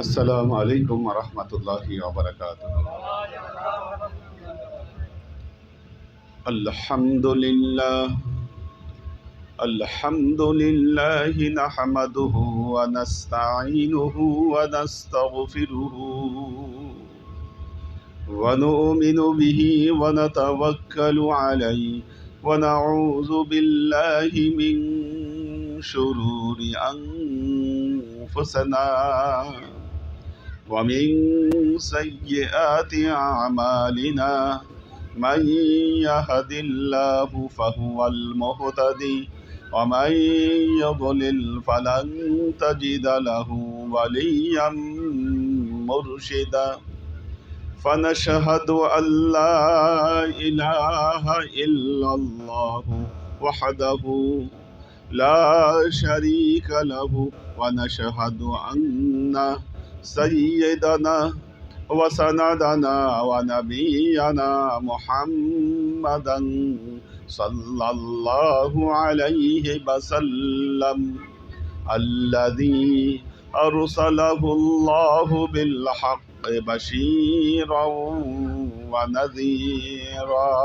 আসসালামু আলাইকুম ওয়া রাহমাতুল্লাহি ওয়া বারাকাতুহু। আলহামদুলিল্লাহি নাহমাদুহু ওয়া নাস্তাঈনুহু ওয়া নাস্তাগফিরুহু ওয়া নু'মিনু বিহি ওয়া নাতাওয়াক্কালু আলাইহি ওয়া নাউযু বিল্লাহি মিন শুরুরি আনফুসিনা ومن سيئات أعمالنا من يهد الله فهو المهتدي ومن يضلل فلن تجد له وليا مرشدا فنشهد أن لا إله إلا الله وحده لا شريك له ونشهد أن سيدنا وسندنا ونبينا محمدا صلى الله عليه وسلم الذي أرسله الله بالحق بشيرا ونذيرا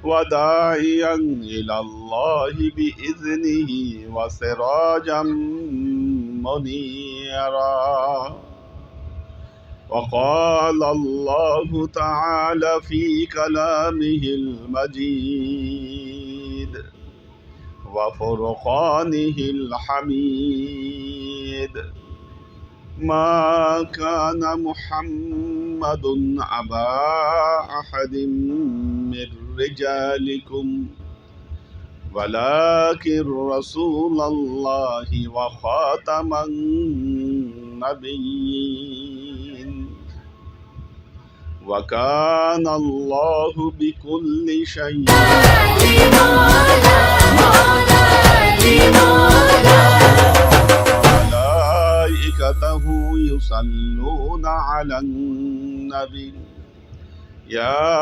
وداعيا إلى الله بإذنه وسراجا منيرا وقال الله تعالى في كلامه المجيد وفرقانه الحميد ما كان محمد أبا أحد من رجالكم ولكن رسول الله وخاتم النبيين وكان الله بكل شيء ملائكته يصلون على النبي يا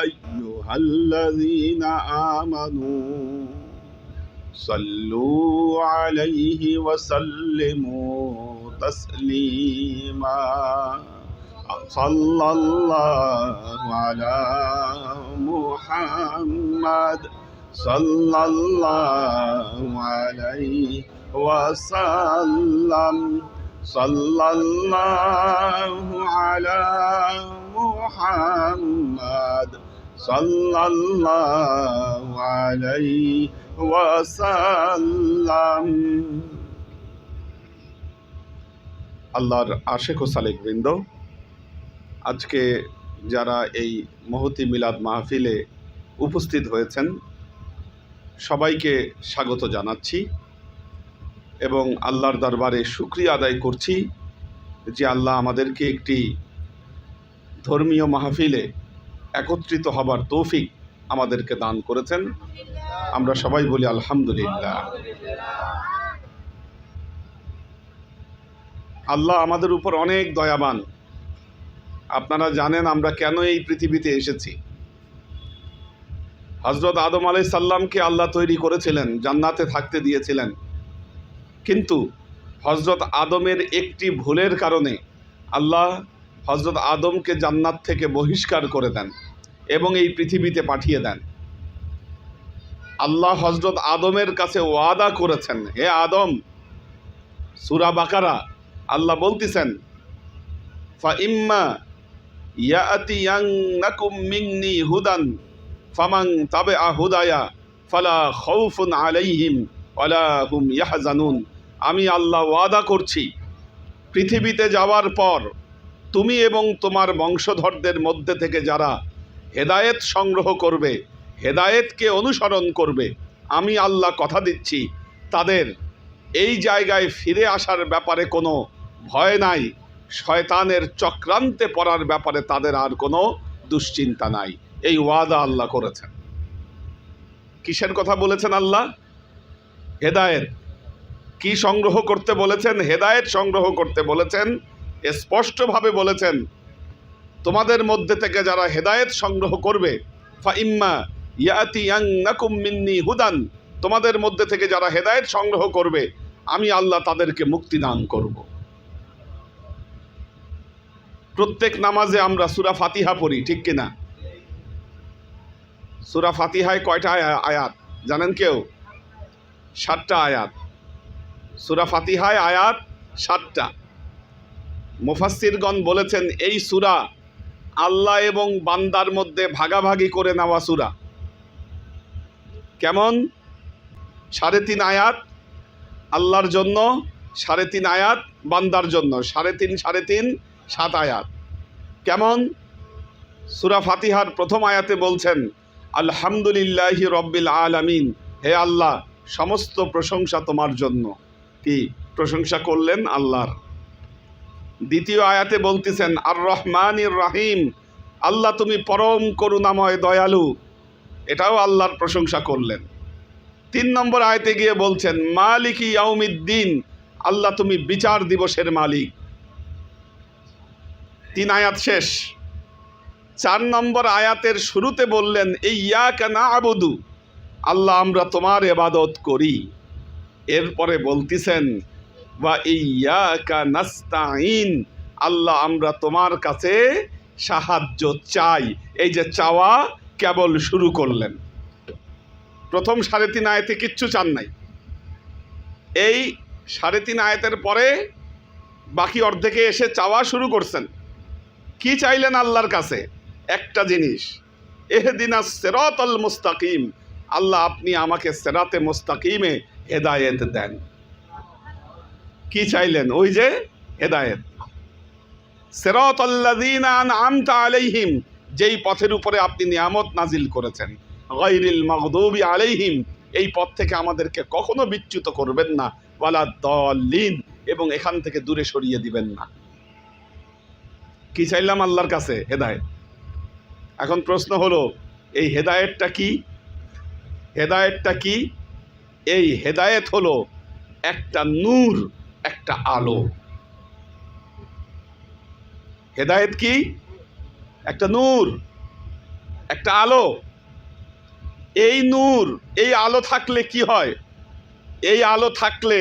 أيها الذين آمنوا صلوا عليه وسلموا تسليما صلى الله على محمد صلى الله عليه وسلم صلى الله على محمد صلى الله عليه وسلم আল্লাহর আশিক ও সালেক বৃন্দ, আজকে যারা এই মহতি মিলাদ মাহফিলে উপস্থিত হয়েছেন সবাইকে স্বাগত জানাচ্ছি এবং আল্লাহর দরবারে শুকরিয়া আদায় করছি যে আল্লাহ আমাদেরকে একটি ধর্মীয় মাহফিলে একত্রিত হবার তৌফিক আমাদেরকে দান করেছেন। আমরা সবাই বলি আলহামদুলিল্লাহ। আল্লাহ আমাদের উপর অনেক দয়াবান। আপনারা জানেন আমরা কেন এই পৃথিবীতে এসেছি। হযরত আদম আলাইহিস সালামকে আল্লাহ তৈরি করেছিলেন, জান্নাতে থাকতে দিয়েছিলেন, কিন্তু হযরত আদমের একটি ভুলের কারণে আল্লাহ হযরত আদমকে জান্নাত থেকে বহিষ্কার করে দেন এবং এই পৃথিবীতে পাঠিয়ে দেন। আল্লাহ হযরত আদমের কাছে ওয়াদা করেছেন, হে আদম, সূরা বাকারা আল্লাহ বলতেছেন, ফাইম্মা ইয়াতিয়ান্নাকুম মিন্নি হুদান ফামান তাবিআ হুদায়া ফালা খাউফুন আলাইহিম ওয়ালা হুম ইয়াহজানুন। আমি আল্লাহ ওয়াদা করছি পৃথিবীতে যাওয়ার পর তুমি এবং তোমার বংশধরদের মধ্যে থেকে যারা হেদায়েত সংগ্রহ করবে, হেদায়েতকে অনুসরণ করবে, আমি আল্লাহ কথা দিচ্ছি তাদের এই জায়গায় ফিরে আসার ব্যাপারে কোনো ভয় নাই, শয়তানের চক্রান্তে পড়ার ব্যাপারে তাদের আর কোনো দুশ্চিন্তা নাই। এই ওয়াদা আল্লাহ করেছেন। কিসের কথা বলেছেন আল্লাহ? হেদায়েত। কি সংগ্রহ করতে বলেছেন? হেদায়েত সংগ্রহ করতে বলেছেন। স্পষ্টভাবে বলেছেন, তোমাদের মধ্যে থেকে যারা হেদায়েত সংগ্রহ করবে, ফাইম্মা ইয়াতিয়ান্নাকুম মিন্নি হুদান, তোমাদের মধ্যে থেকে যারা হেদায়েত সংগ্রহ করবে আমি আল্লাহ তাদেরকে মুক্তি দান করব। প্রত্যেক নামাজে আমরা সূরা ফাতিহা পড়ি, ঠিক কিনা? সূরা ফাতিহায় কয়টা আয়াত জানেন কেউ? 7টা আয়াত। সূরা ফাতিহায় আয়াত 7টা। মুফাসসিরগণ বলেছেন এই সূরা আল্লাহ এবং বান্দার মধ্যে ভাগাভাগি করে নেওয়া সূরা। কেমন? 3.5 আয়াত আল্লাহর জন্য, 3.5 আয়াত বান্দার জন্য, 3.5 7 আয়াত। কেমন? সূরা ফাতিহার প্রথম আয়াতে বলছেন আলহামদুলিল্লাহি রব্বিল আলামিন, হে আল্লাহ সমস্ত প্রশংসা তোমার জন্য। কি প্রশংসা করলেন আল্লাহর। দ্বিতীয় আয়াতে বলতেছেন আর রহমানির রাহিম, আল্লাহ তুমি পরম করুণাময় দয়ালু, এটাও আল্লাহর প্রশংসা করলেন। 3 নম্বর আয়াতে গিয়ে বলছেন মালিকি ইয়াউমিদ্দিন, আল্লাহ তুমি বিচার দিবসের মালিক। 3 আয়াত শেষ। 4 নম্বর আয়াতের শুরুতে বললেন ইয়্যাকা না'বুদু, আল্লাহ আমরা তোমার ইবাদত করি। এরপরে বলতেছেন ওয়া ইয়্যাকা নাস্তাঈন, আল্লাহ আমরা তোমার কাছে সাহায্য চাই। এই যে চাওয়া কেবল শুরু করলেন। প্রথম 3.5 আয়াতে কিচ্ছু চান নাই। এই 3.5 আয়াতের পরে বাকি অর্ধেকে এসে চাওয়া শুরু করছেন। কি চাইলেন আল্লাহর কাছে? একটা জিনিস, ইহদিনাস সিরাতাল মুস্তাকিম, আল্লাহ আপনি আমাকে সিরাতে মুস্তাকিমে হেদায়েত দেন। কি চাইলেন? ওই যে হেদায়েত। সিরাতাল্লাযীনা আন'আমতা আলাইহিম, যেই পথের উপরে আপনি নিয়ামত নাজিল করেছেন, গায়রিল মাগদুবি আলাইহিম, এই পথ থেকে আমাদেরকে কখনো বিচ্যুত করবেন না, ওয়ালা দাল্লিন, এবং এখান থেকে দূরে সরিয়ে দিবেন না। কি চাইলাম আল্লাহর কাছে? হেদায়েত। এখন প্রশ্ন হলো এই হেদায়েতটা কি? হেদায়েতটা কি? এই হেদায়েত হলো একটা নূর, একটা আলো। হেদায়েত কি? একটা নূর, একটা আলো। এই নূর, এই আলো থাকলে কি হয়? এই আলো থাকলে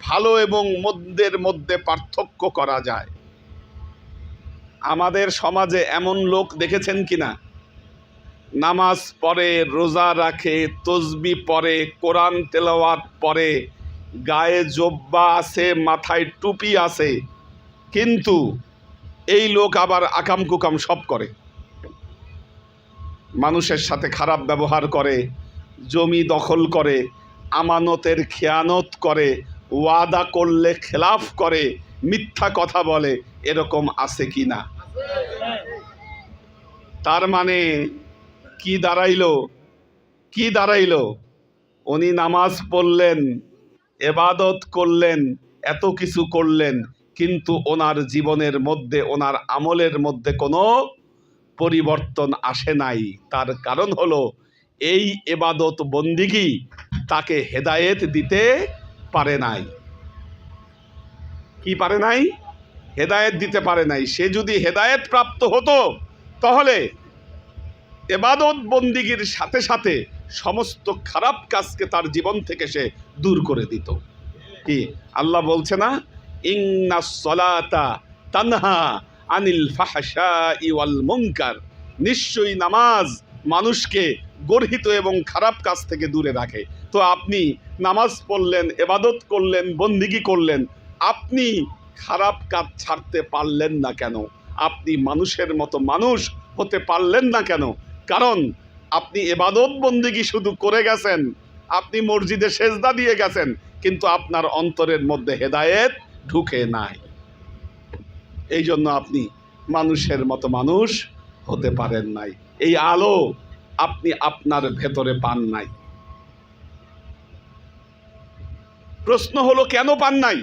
ভালো এবং মন্দের মধ্যে পার্থক্য করা যায়। আমাদের সমাজে এমন লোক দেখেছেন কিনা, নামাজ পড়ে, রোজা রাখে, তসবিহ পড়ে, কোরআন তেলাওয়াত পড়ে, গায়ে জব্বা আছে, মাথায় টুপি আছে, কিন্তু এই লোক আবার আকাম কুকাম সব করে। মানুষের সাথে খারাপ ব্যবহার করে, জমি দখল করে, আমানতের খেয়ানত করে, ওয়াদা করলে খেলাফ করে, মিথ্যা কথা বলে। এরকম আছে কি না? তার মানে কি দাঁড়াইলো? কি দাঁড়াইলো? উনি নামাজ পড়লেন, ইবাদত করলেন, এত কিছু করলেন, কিন্তু ওনার জীবনের মধ্যে, ওনার আমলের মধ্যে কোনো পরিবর্তন আসে নাই। তার কারণ হলো এই ইবাদত বন্দিগি তাকে হেদায়েত দিতে পারে নাই। কি পারে নাই? হেদায়েত দিতে পারে নাই। সে যদি হেদায়েত প্রাপ্ত হতো তাহলে ইবাদত বন্দিগির সাথে সাথে সমস্ত খারাপ কাজকে তার জীবন থেকে সে দূর করে দিত। কি আল্লাহ বলছে না ইন্নাস সালাতা তানহা আনিল ফাহশাই ওয়াল মুনকার, নিশ্চয়ই নামাজ মানুষকে গর্হিত এবং খারাপ কাজ থেকে দূরে রাখে। তো আপনি নামাজ পড়লেন, ইবাদত করলেন, বন্দিগি করলেন, আপনি খারাপ কাজ ছাড়তে পারলেন না কেন? আপনি মানুষের মতো মানুষ হতে পারলেন না কেন? কারণ আপনি ইবাদত বন্দিগি শুধু করে গেছেন, আপনি মসজিদে সেজদা দিয়ে গেছেন, কিন্তু আপনার অন্তরের মধ্যে হেদায়েত ঢুকে নাই। এই জন্য আপনি মানুষের মতো মানুষ হতে পারেন নাই। এই আলো আপনি আপনার ভেতরে পান নাই। প্রশ্ন হলো কেন পান নাই?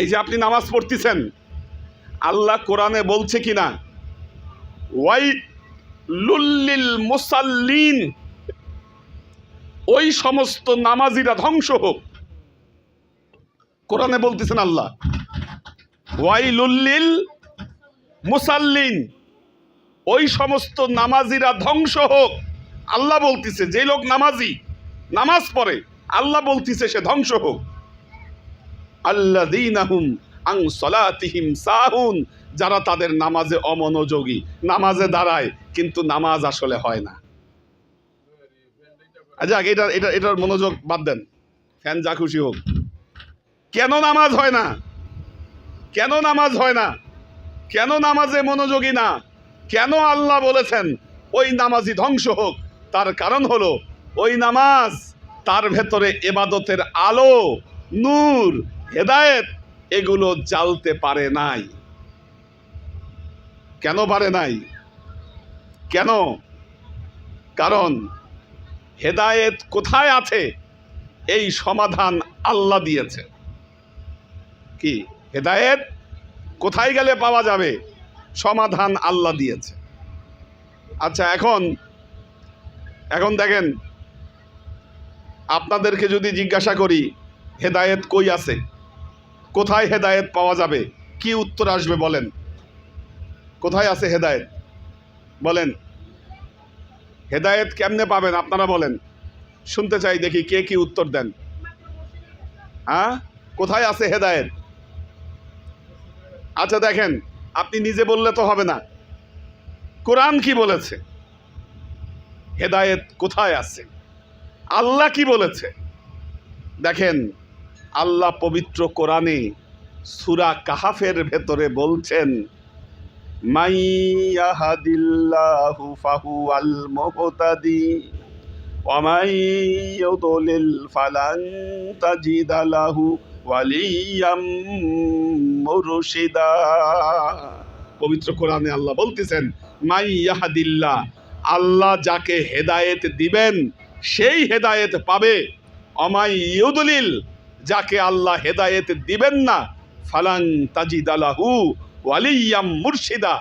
এই যে আপনি নামাজ পড়তেছেন, আল্লাহ কোরআনে বলছে কিনা ওয়াইলুল মুসাল্লিন, ওই সমস্ত নামাজিরা ধ্বংস হোক। কোরআনে বলতেছেন আল্লাহ ওয়াইলুল মুসাল্লিন, ওই সমস্ত নামাজিরা ধ্বংস হোক। আল্লাহ বলতেছে যে লোক নামাজি, নামাজ পড়ে, আল্লাহ বলতেছে সে ধ্বংস হোক। আল্লাযীনা হুম আন সলাতিহিম সাহুন, যারা তাদের নামাজে অমনোযোগী, নামাজে দাঁড়ায় কিন্তু নামাজ আসলে হয় না। যাক, এটার মনোযোগ বাদ দেন, ফ্যান যা খুশি হোক। কেন নামাজ হয় না? কেন নামাজ হয় না? কেন নামাজে মনোযোগী না? কেন আল্লাহ বলেছেন ওই নামাজি ধ্বংস হোক? তার কারণ হলো ওই নামাজ, তার ভেতরে ইবাদতের আলো, নূর, হেদায়েত এগুলো জ্বালতে পারে নাই। কেন পারে নাই? কেন? কারণ হেদায়েত কোথায় আছে এই সমাধান আল্লাহ দিয়েছে। কি হেদায়েত কোথায় গেলে পাওয়া যাবে? সমাধান আল্লাহ দিয়েছে। আচ্ছা, এখন দেখেন, আপনাদেরকে যদি জিজ্ঞাসা করি হেদায়েত কই আছে, কোথায় হেদায়েত পাওয়া যাবে, কি উত্তর আসবে বলেন? কোথায় আছে হেদায়েত? বলেন, হেদায়েত কেমনে পাবেন আপনারা বলেন, শুনতে চাই, দেখি কে কি উত্তর দেন। হ্যাঁ, কোথায় আছে হেদায়েত? আচ্ছা দেখেন, আপনি নিজে বললে তো হবে না, কোরআন কি বলেছে? হেদায়েত কোথায় আছে? আল্লাহ কি বলেছে? দেখেন, আল্লাহ পবিত্র কোরআনে সূরা কাহাফের ভেতরে বলছেন, মাই ইয়াহদিল্লাহু ফাহুয়াল মুহতাদি ওয়া মাই ইউদ্লিল ফালান তাজিদা লাহু ওয়ালিয়াম মুরশিদা। পবিত্র কোরআনে আল্লাহ বলতেছেন, মাই ইয়াহদিল্লাহ, আল্লাহ যাকে হেদায়েত দিবেন সেই হেদায়েত পাবে। অমাই ইউদলিল, যাকে আল্লাহ হেদায়েত দিবেন না, ফালান তাজিদা লাহু ওয়ালিয়াম মুরশিদা,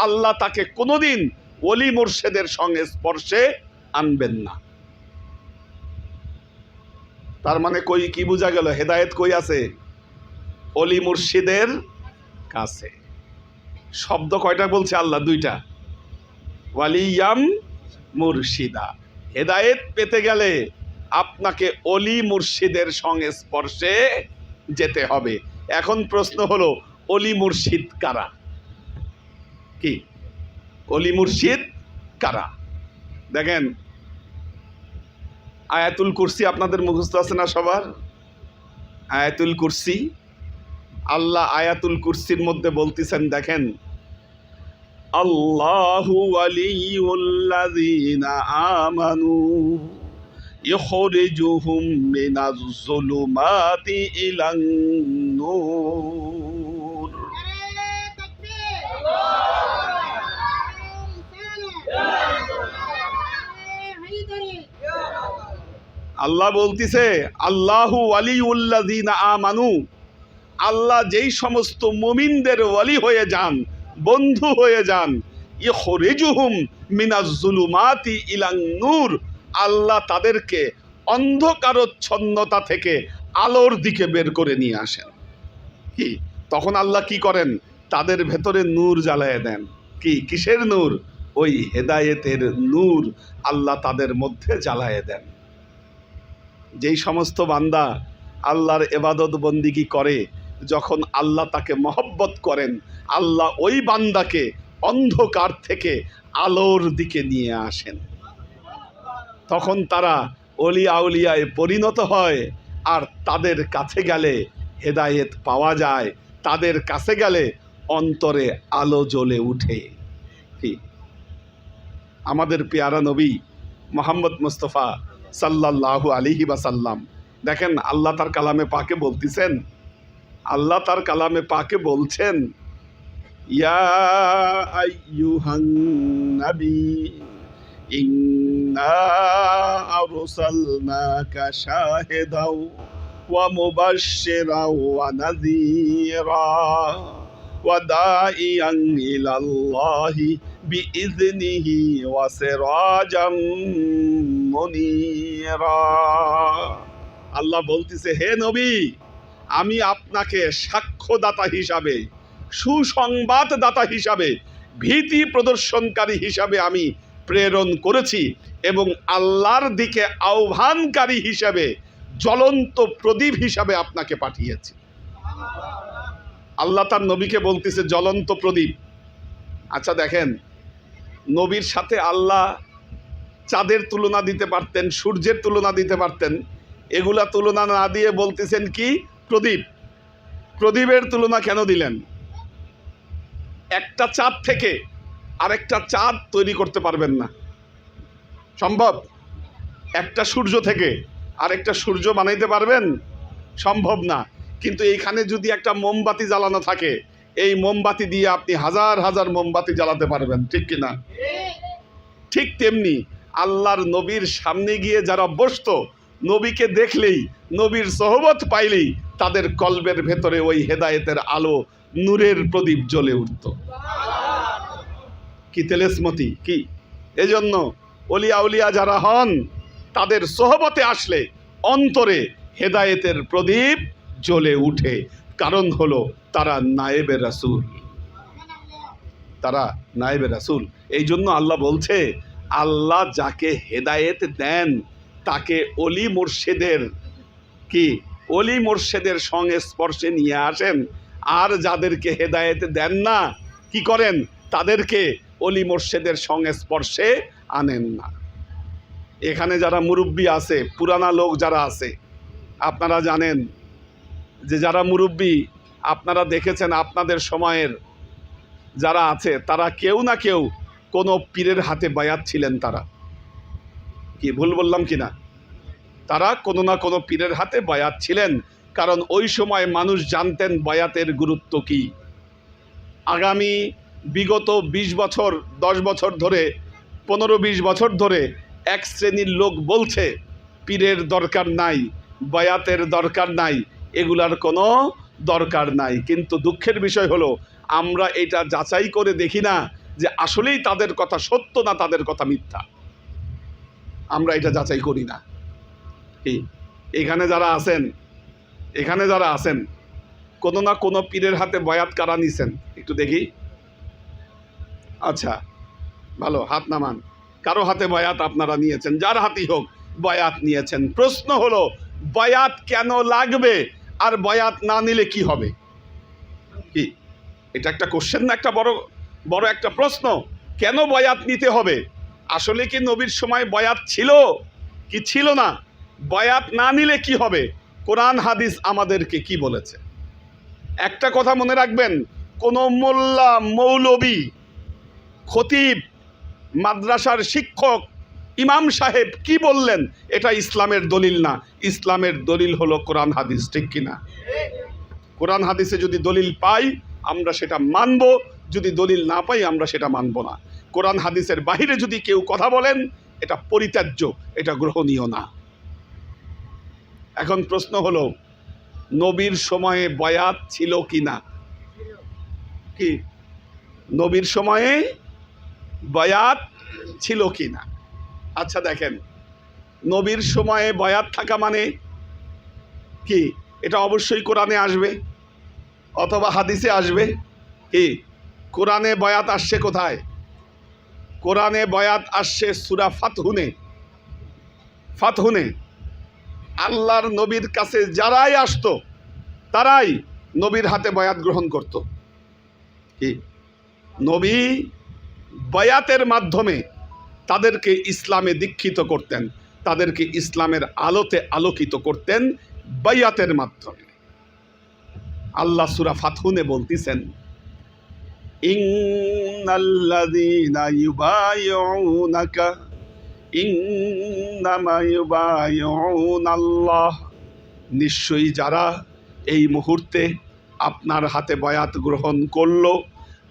আল্লাহ তাকে কোনোদিন ওলি মুর্শিদের সঙ্গে স্পর্শে আনবেন না। তার মানে কই কি বোঝা গেল? হেদায়েত কই আছে? ওলি মুর্শিদের কাছে। শব্দ কয়টা বলছে আল্লাহ? দুইটা, ওয়ালিয়াম মুর্শিদা। হেদায়েত পেতে গেলে আপনাকে ওলি মুর্শিদের সংস্পর্শে যেতে হবে। এখন প্রশ্ন হলো, ওলি মুর্শিদ কারা? কি ওলি মুর্শিদ কারা? দেখেন, আয়াতুল কুরসি আপনাদের মুখস্থ আছে না সবার? আয়াতুল কুরসি, আল্লাহ আয়াতুল কুরসির মধ্যে বলতেছেন, দেখেন, আল্লাহু ওয়ালিউল্লাযীনা আমানু ইখরিজুহুম মিনাজ যুলুমাতি ইলান নূর। আল্লাহ বলতিছে, আল্লাহু ওয়ালিউল্লাযীনা আমানু, আল্লাহ যেই সমস্ত মুমিনদের ওয়ালি হয়ে যান, বন্ধু হয়ে যান, ইখরিজুহুম মিনাজ যুলুমাতি ইলান নূর, আল্লাহ তাদেরকে অন্ধকারচ্ছন্নতা থেকে আলোর দিকে বের করে নিয়ে আসেন। কি তখন আল্লাহ কি করেন? তাদের ভেতরে নূর জ্বালায় দেন। কি কিসের নূর? ওই হেদায়েতের নূর আল্লাহ তাদের মধ্যে জ্বালায় দেন। যেই সমস্ত বান্দা আল্লাহর ইবাদত বন্দিগি করে, যখন আল্লাহ তাকে মহব্বত করেন, আল্লাহ ওই বান্দাকে অন্ধকার থেকে আলোর দিকে নিয়ে আসেন। তখন তারা ওলি আউলিয়ায় পরিণত হয়, আর তাদের কাছে গেলে হেদায়েত পাওয়া যায়, তাদের কাছে গেলে অন্তরে আলো জ্বলে উঠে। কি আমাদের পেয়ারা নবী মুহাম্মদ মুস্তাফা সাল্লাল্লাহু আলাইহি ওয়াসাল্লাম, দেখেন আল্লাহ তার কালামে পাকে বলতেছেন, আল্লাহ তার কালামে পাকে বলছেন, ইয়া আইয়ুহান নবী ইন্না আরসালনাকা শাহিদাও ওয়া মুবাশশিরাও ওয়া নাযীরা ওয়া দাঈয়ান ইলাল্লাহি বিইযনিহি ওয়া সিরাজাম মুনীরা। আল্লাহ বলতেছে, হে নবী, আমি আপনাকে সাক্ষ্যদাতা হিসাবে, সুসংবাদদাতা হিসাবে, ভীতি প্রদর্শনকারী হিসাবে আমি প্রেরণ করেছি, এবং আল্লাহর দিকে আহ্বানকারী হিসাবে, জ্বলন্ত প্রদীপ হিসাবে আপনাকে পাঠিয়েছি। আল্লাহ তার নবীকে বলতেছে জ্বলন্ত প্রদীপ। আচ্ছা দেখেন, নবীর সাথে আল্লাহ চাঁদের তুলনা দিতে পারতেন, সূর্যের তুলনা দিতে পারতেন, এগুলা তুলনা না দিয়ে বলতেছেন কি প্রদীপ। প্রদীপের তুলনা কেন দিলেন? একটা চাঁদ থেকে আরেকটা চাঁদ তৈরি করতে পারবেন না, সম্ভব? একটা সূর্য থেকে আরেকটা সূর্য বানাইতে পারবেন? সম্ভব না। কিন্তু এইখানে যদি একটা মোমবাতি জ্বালানো থাকে, এই মোমবাতি দিয়ে আপনি হাজার হাজার মোমবাতি জ্বালাতে পারবেন, ঠিক কিনা? ঠিক তেমনি আল্লাহর নবীর সামনে গিয়ে যারা বসতো, নবীকে দেখলেই, নবীর সোহবত পাইলেই তাদের কলবের ভেতরে ওই হেদায়েতের আলো, নূরের প্রদীপ জ্বলে উঠত। কি তেলেসমতি কি! এজন্য অলিয়া উলিয়া যারা হন, তাদের সোহবতে আসলে অন্তরে হেদায়েতের প্রদীপ জ্বলে উঠে। কারণ হলো তারা নায়েবে রাসূল, তারা নায়েবে রাসূল। এই জন্য আল্লাহ বলছে, আল্লাহ যাকে হেদায়েত দেন তাকে অলি মুর্শিদের কি অলি মুর্শিদের সংস্পর্শে নিয়ে আসেন, আর যাদেরকে হেদায়েত দেন না কি করেন? তাদেরকে অলি মুর্শিদের সংস্পর্শে আনেন না। এখানে যারা মুরব্বী আছে, পুরানা লোক যারা আছে, আপনারা জানেন যে যারা মুরব্বী, আপনারা দেখেছেন আপনাদের সময়ের যারা আছে, তারা কেউ না কেউ কোনো পীরের হাতে বায়াত ছিলেন। তারা কি ভুল বললাম কিনা? তারা কোনো না কোনো পীরের হাতে বায়াত ছিলেন, কারণ ওই সময় মানুষ জানতেন বায়াতের গুরুত্ব কি। আগামী বিগত 20 বছর 10 বছর ধরে, 15-20 বছর ধরে এক শ্রেণীর লোক বলছে পীরের দরকার নাই, বায়াতের দরকার নাই, এগুলার কোনো দরকার নাই। কিন্তু দুঃখের বিষয় হলো আমরা এটা যাচাই করে দেখি না যে আসলেই তাদের কথা সত্য না তাদের কথা মিথ্যা। আমরা এটা যাচাই করি না। এখানে যারা আছেন কোনো না কোনো পীরের হাতে বায়াত কারা নিছেন একটু দেখি। আচ্ছা ভালো, হাত নামান। কারো হাতে বায়াত আপনারা নিয়েছেন, যার হাতেই হোক বায়াত নিয়েছেন। প্রশ্ন হলো বায়াত কেন লাগবে, আর বায়াত না নিলে কি হবে? কি এটা একটা কোশ্চেন না? একটা বড় বড় একটা প্রশ্ন। কেন বায়াত নিতে হবে? আসলে কি নবীর সময় বায়াত ছিল কি ছিল না? বায়াত না নিলে কি হবে? কোরআন হাদিস আমাদেরকে কি বলেছে? একটা কথা মনে রাখবেন, কোনো মোল্লা, মৌলবী, খতিব, মাদ্রাসার শিক্ষক, ইমাম সাহেব কি বললেন এটা ইসলামের দলিল না। ইসলামের দলিল হলো কোরআন হাদিস, ঠিক কিনা? কোরআন হাদিসে যদি দলিল পাই আমরা সেটা মানব, যদি দলিল না পাই আমরা সেটা মানব না। কোরআন হাদিসের বাহিরে যদি কেউ কথা বলেন এটা পরিত্যাজ্য, এটা গ্রহণীয় না। এখন প্রশ্ন হলো নবীর সময়ে বায়াত ছিল কি না? কি নবীর সময়ে বায়াত ছিল কি না? আচ্ছা দেখেন, নবীর সময়ে বায়াত থাকা মানে কি? এটা অবশ্যই কোরআনে আসবে অথবা হাদিসে আসবে। কি কোরআনে বায়াত আসছে কোথায়? কোরআনে বায়াত আসছে সূরা ফাতহুনে। আল্লাহর নবীর কাছে যারাই আসতো তারাই নবীর হাতে বায়াত গ্রহণ করত। কি নবী বায়াতের মাধ্যমে তাদেরকে ইসলামে দীক্ষিত করতেন, তাদেরকে ইসলামের আলোতে আলোকিত করতেন বায়াতের মাধ্যমে। আল্লাহ সূরা ফাতহুনে বলতেছেন, ইন্নাল্লাযীনা ইউবাইউনাকা ইন্নামা ইউবাইউনাল্লাহ, নিশ্চয়ই যারা এই মুহূর্তে আপনার হাতে বায়াত গ্রহণ করলো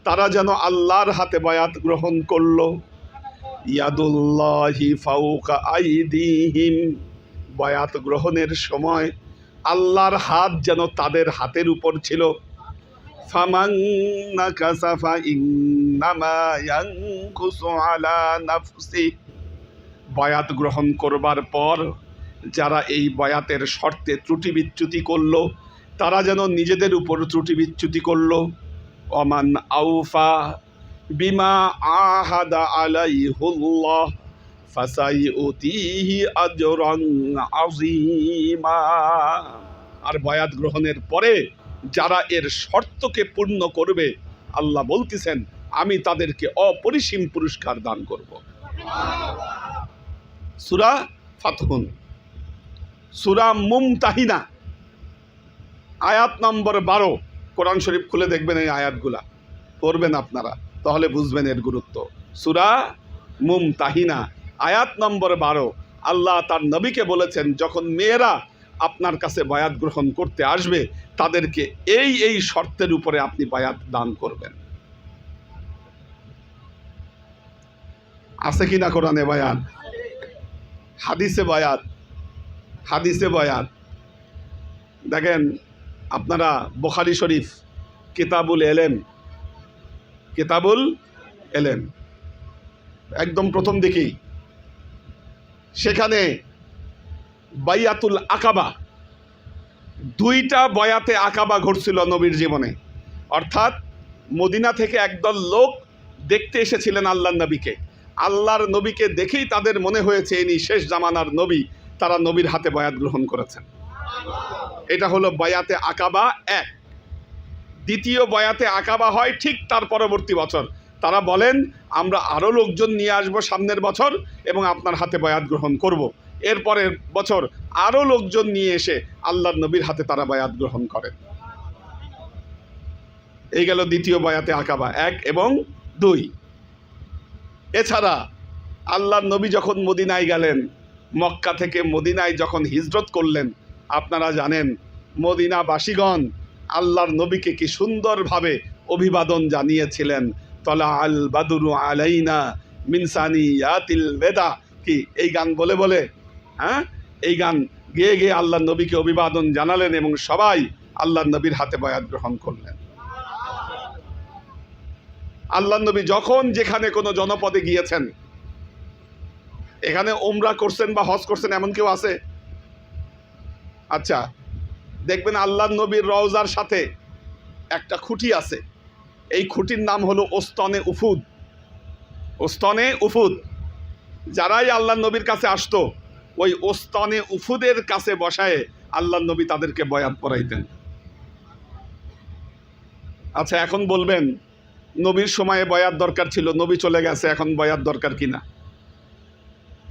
তারা যেন আল্লাহর হাতে বায়াত গ্রহণ করলো। ইয়াদুল্লাহি ফাওকা আইদিহিম, বায়াত গ্রহণের সময় আল্লাহর হাত যেন তাদের হাতের উপর ছিল। ফামান নাকাসা ফাইন্নামা ইয়ানকুসু আলা নাফসি, বায়াত গ্রহণ করবার পর যারা এই বায়াতের শর্তে ত্রুটি বিচ্যুতি করলো তারা যেন নিজেদের উপর ত্রুটি বিচ্যুতি করলো। ওমান আউফা বিমা আহাদা আলাইহুল্লাহ ফাসাইউতিহি আজরান আযীমা। আর বায়াত গ্রহণের পরে যারা এর শর্তকে পূর্ণ করবে আল্লাহ বলতেছেন আমি তাদেরকে অপরিসীম পুরস্কার দান করব। সূরা ফাতহুন, সূরা মুমতাহিনা, আয়াত নম্বর 12। কোরআন শরীফ খুলে দেখবেন, এই আয়াতগুলা পড়বেন আপনারা, তাহলে বুঝবেন এর গুরুত্ব। সূরা মুমতাহিনা, আয়াত নম্বর 12। আল্লাহ তার নবীকে বলেছেন যখন মেয়েরা আপনার কাছে বায়াত গ্রহণ করতে আসবে তাদেরকে এই এই শর্তের উপরে আপনি বায়াত দান করবেন। আছে কিনা কোরআনে বায়াত? হাদিসে বায়াত, হাদিসে বায়াত। দেখেন আপনারা বুখারী শরীফ কিতাবুল এলেম, কিতাবুল এলেম একদম প্রথম দিকেই, সেখানে বাইয়াতুল আকাবা, 2টা বয়াতে আকাবা ঘটছিল নবীর জীবনে। অর্থাৎ মদিনা থেকে একদল লোক দেখতে এসেছিলেন আল্লাহর নবীকে। আল্লাহর নবীকে দেখেই তাদের মনে হয়েছে ইনি শেষ জামানার নবী, তারা নবীর হাতে বয়াত গ্রহণ করেছেন। এটা হলো বয়াতে আকাবা 1। দ্বিতীয় বয়াতে আকাবা হয় ঠিক তার পরবর্তী বছর। তারা বলেন আমরা আরও লোকজন নিয়ে আসব সামনের বছর এবং আপনার হাতে বয়াত গ্রহণ করব। এরপরের বছর আরও লোকজন নিয়ে এসে আল্লাহর নবীর হাতে তারা বয়াত গ্রহণ করেন। এই গেল দ্বিতীয় বয়াতে আকাবা 1 এবং 2। এছাড়া আল্লাহর নবী যখন মদিনায় গেলেন, মক্কা থেকে মদিনায় যখন হিজরত করলেন, আপনারা জানেন মদিনাবাসীগণ আল্লাহর নবীকে কি সুন্দরভাবে অভিবাদন জানিয়েছিলেন। তলা আল বাদুরু আলাইনা মিন সানিয়াতিল বেদা, কি এই গান বলে বলে, হ্যাঁ এই গান গেয়ে গেয়ে আল্লাহর নবীকে অভিবাদন জানালেন এবং সবাই আল্লাহর নবীর হাতে বয়াত গ্রহণ করলেন। আল্লাহর নবী যখন যেখানে কোনো জনপদে গিয়েছেন, এখানে উমরা করছেন বা হজ করছেন এমন কেউ আছে? আচ্ছা, দেখবেন আল্লাহর নবীর রওজার সাথে একটা খুঁটি আছে, এই খুঁটির নাম হলো ওস্তনে উফুদ। ওস্তনে উফুদ, যারাই আল্লাহর নবীর কাছে আসতো ওই ওস্তনে উফুদের কাছে বসায় আল্লাহর নবী তাদেরকে বয়াত পড়াইতেন। আচ্ছা, এখন বলবেন নবীর সময়ে বয়াত দরকার ছিল, নবী চলে গেছে, এখন বয়াত দরকার কিনা?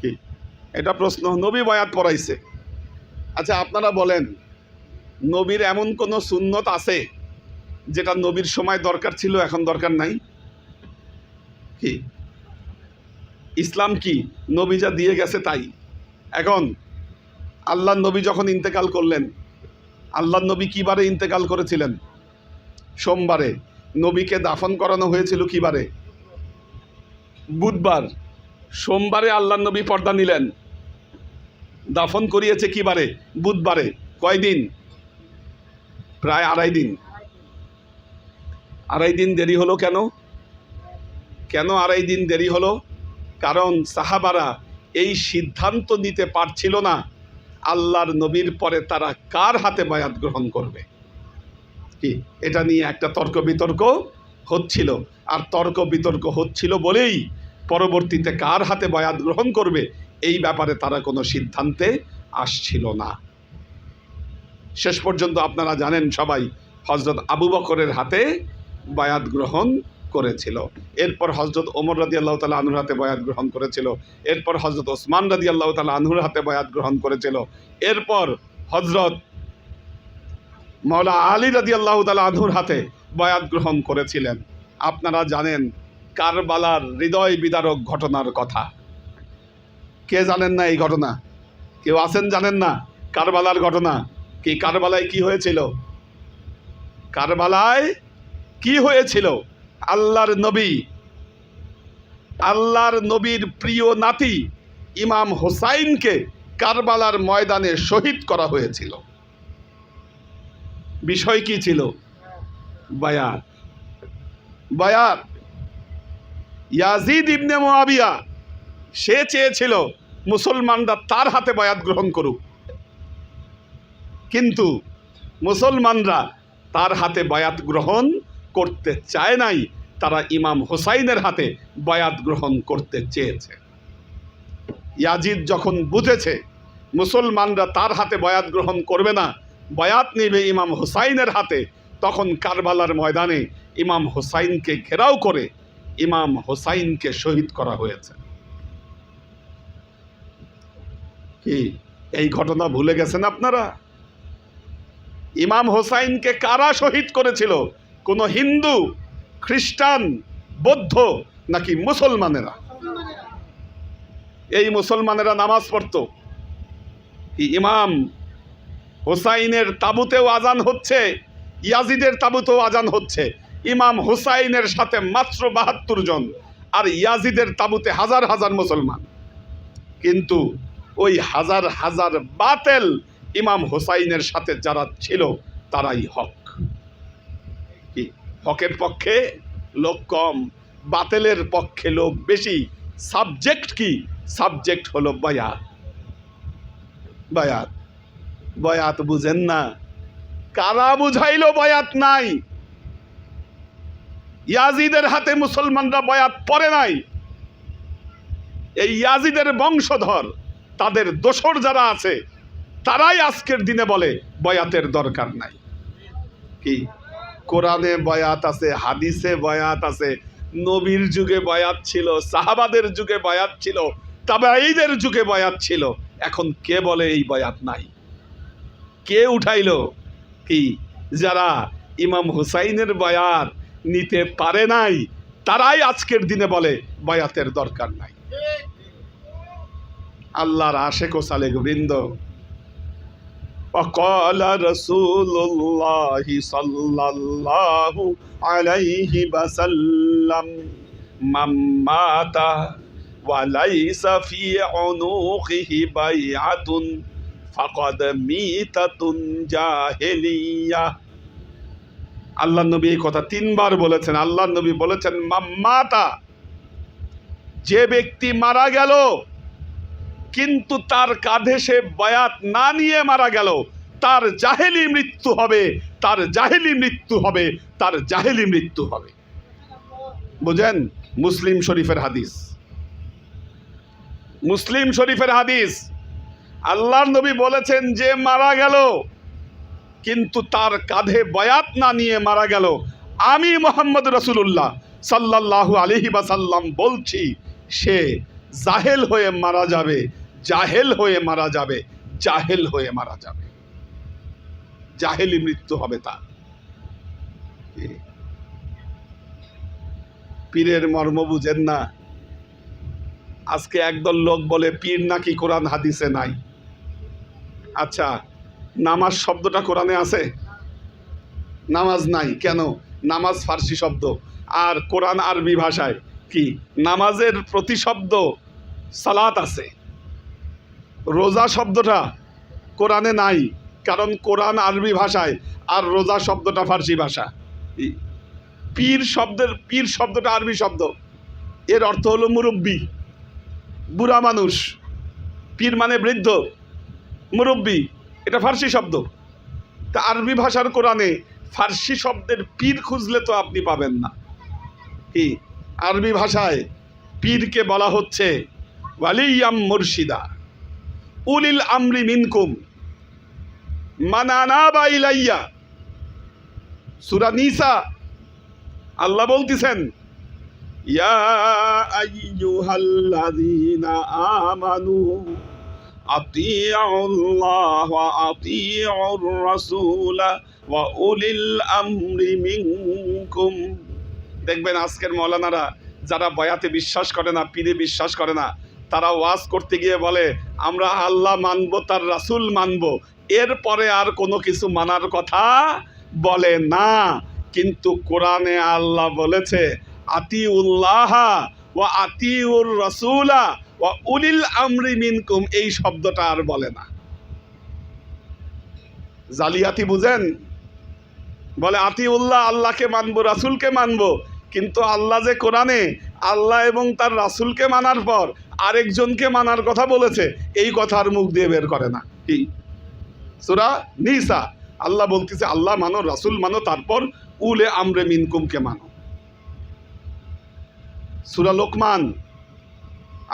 কি এটা প্রশ্ন? নবী বয়াত পড়াইছে। আচ্ছা আপনারা বলেন, নবীর এমন কোনো সুন্নত আছে যেটা নবীর সময় দরকার ছিল এখন দরকার নাই? কি ইসলাম কি? নবী যা দিয়ে গেছে তাই। এখন আল্লাহর নবী যখন ইন্তেকাল করলেন, আল্লাহর নবী কি বারে ইন্তেকাল করেছিলেন? সোমবারে। নবীকে দাফন করানো হয়েছিল কি বারে? বুধবার। সোমবারে আল্লাহর নবী পর্দা নিলেন, দাফন করিয়েছে কি বারে? বুধবারে। কয়দিন? প্রায় 2.5 দিন। 2.5 দিন দেরি হলো কেন? কেন 2.5 দিন দেরি হলো? কারণ সাহাবারা এই সিদ্ধান্ত নিতে পারছিল না আল্লাহর নবীর পরে তারা কার হাতে বায়াত গ্রহণ করবে। কি এটা নিয়ে একটা তর্ক বিতর্ক হচ্ছিল, আর তর্ক বিতর্ক হচ্ছিল বলেই পরবর্তীতে কার হাতে বায়াত গ্রহণ করবে এই ব্যাপারে তারা কোনো সিদ্ধান্তে আসছিল না। শেষ পর্যন্ত আপনারা জানেন সবাই, হযরত আবু বকরের হাতে বায়াত গ্রহণ করেছিল। এরপর হযরত ওমর রাদিয়াল্লাহু তাআলা আনহুর হাতে বায়াত গ্রহণ করেছিল। এরপর হযরত ওসমান রাদিয়াল্লাহু তাআলা আনহুর হাতে বায়াত গ্রহণ করেছিল। এরপর হযরত মাওলা আলী রাদিয়াল্লাহু তাআলা আনহুর হাতে বায়াত গ্রহণ করেছিলেন। আপনারা জানেন কারবালার হৃদয় বিদারক ঘটনার কথা। কে জানেন না এই ঘটনা? কেউ আছেন জানেন না কারবালার ঘটনা? কি কারবালায় কি হয়েছিল? কারবালায় কি হয়েছিল? আল্লাহর নবীর প্রিয় নাতি ইমাম হোসাইনকে কারবালার ময়দানে শহীদ করা হয়েছিল। বিষয় কি ছিল? বায়াত। বায়াত। ইয়াজিদ ইবনে মুআবিয়া সে চেয়েছিল মুসলমানরা তার হাতে বায়াত গ্রহণ করুক, কিন্তু মুসলমানরা তার হাতে বায়াত গ্রহণ করতে চায় নাই, তারা ইমাম হোসাইনের হাতে বায়াত গ্রহণ করতে চেয়েছে। ইয়াজিদ যখন বুঝেছে মুসলমানরা তার হাতে বায়াত গ্রহণ করবে না, বায়াত নেবে ইমাম হোসাইনের হাতে, তখন কারবালার ময়দানে ইমাম হোসাইনকে ঘেরাও করে ইমাম হোসাইনকে শহীদ করা হয়েছে। কি এই ঘটনা ভুলে গেছেন আপনারা? ইমাম হোসাইনকে কারা শহীদ করেছিল? কোন হিন্দু, খ্রিস্টান, বৌদ্ধ নাকি মুসলমানেরা? এই মুসলমানেরা নামাজ পড়তো। ইমাম হোসাইনের তাবুতেও আজান হচ্ছে, ইয়াজিদের তাবুতেও আজান হচ্ছে। ইমাম হোসাইনের সাথে মাত্র ৭২ জন, আর ইয়াজিদের তাবুতে হাজার হাজার মুসলমান। কিন্তু ওই হাজার হাজার বাতেল ইমাম হোসাইনের সাথে যারা ছিল তারাই হক। কি হকের পক্ষে লোক কম, বাতেলের পক্ষে লোক বেশি। সাবজেক্ট কি? সাবজেক্ট হলো বায়াত। বায়াত বয়াত বুঝেন না? কারা বুঝাইলো বয়াত নাই? ইয়াজিদের হাতে মুসলমানরা বয়াত পড়ে নাই। এই ইয়াজিদের বংশধর, তাদের দোসর যারা আছে, তারাই আজকের দিনে বলে বয়াতের দরকার নাই। কি কোরআনে বয়াত আছে, হাদিসে বয়াত আছে, নবীর যুগে বয়াত ছিল, সাহাবাদের যুগে বয়াত ছিল, তাবেঈদের যুগে বয়াত ছিল। এখন কে বলে এই বয়াত নাই? কে উঠাইলো? কি যারা ইমাম হুসাইনের বয়াত নিতে পারে নাই, তারাই আজকের দিনে বলে বয়াতের দরকার নাই। আল্লাহর আশেক ও সালেক বৃন্দ, وقال رسول الله صلى الله عليه وسلم من مات وليس في عنقه بيعة فقد ميتة جاهلية। আল্লাহ নবী এই কথা 3 বার বলেছেন। আল্লাহ নবী বলেছেন মাম্মাতা, যে ব্যক্তি মারা গেল কিন্তু তার কাঁধে সে বায়াত না নিয়ে মারা গেল, তার জাহেলি মৃত্যু হবে, তার জাহেলি মৃত্যু হবে, তার জাহেলি মৃত্যু হবে। বুঝেন? মুসলিম শরীফের হাদিস, মুসলিম শরীফের হাদিস। আল্লাহর নবী বলেছেন যে মারা গেল কিন্তু তার কাঁধে বায়াত না নিয়ে মারা গেল, আমি মুহাম্মদ রাসূলুল্লাহ সাল্লাল্লাহু আলাইহি ওয়াসাল্লাম বলছি, সে জাহেল হয়ে মারা যাবে, জাহেল হয়ে মারা যাবে, জাহেল হয়ে মারা যাবে, জাহেলি মৃত্যু হবে তার। পীরের মর্ম বুঝেন না? আজকে একদল লোক বলে পীর নাকি কোরআন হাদিসে নাই। আচ্ছা, নামাজ শব্দটা কোরআনে আছে? নামাজ নাই কেন? নামাজ ফার্সি শব্দ, আর কোরআন আরবি ভাষায়। কি নামাজের প্রতিশব্দ সালাত আছে। রোজা শব্দটা কোরআনে নাই, কারণ কোরআন আরবি ভাষায় আর রোজা শব্দটা ফার্সি ভাষা। পীর শব্দটা আরবি শব্দ, এর অর্থ হলো মুরব্বী, বুড়া মানুষ। পীর মানে বৃদ্ধ, মুরব্বী এটা ফার্সি শব্দ। তা আরবি ভাষার কোরআনে ফার্সি শব্দের পীর খুঁজলে তো আপনি পাবেন না। কি আরবি ভাষায় পীরকে বলা হচ্ছে ওয়ালিয়াম মুর্শিদা, উলিল আমরি মিনকুম, মান আনাবা ইলাইয়া। সূরা নিসা আল্লাহ বলতেছেন, ইয়া আইয়ুহাল্লাযীনা আমানু আতিউল্লাহ ওয়া আতিউর রাসূলা ওয়া উলিল আমরি মিনকুম। দেখবেন আজকের মৌলানারা যারা বয়াতে বিশ্বাস করে না, পীরে বিশ্বাস করে না, তারা ওয়াজ করতে গিয়ে বলে আমরা আল্লাহ মানব, তার রাসূল মানব, এরপরে আর কোনো কিছু মানার কথা বলে না। কিন্তু কোরআনে আল্লাহ বলেছে আতিউল্লাহ ওয়া আতিউর রাসূলা ওয়া উলিল আমরি মিনকুম, এই শব্দটা আর বলে না। জালিয়াতি বুঝেন? বলে আতিউল্লাহ, আল্লাহকে মানবো, রাসূলকে মানবো, কিন্তু আল্লাহ যে কোরআনে আল্লাহ এবং তার রাসূলকে মানার পর আরেকজনকে মানার কথা বলেছে, এই কথা আর মুখ দিয়ে বের করে না। কি সূরা নিসা আল্লাহ বলতেছে আল্লাহ মানো, রাসূল মানো, তারপর উলে আমরে মিনকুমকে মানো। সূরা লোকমান,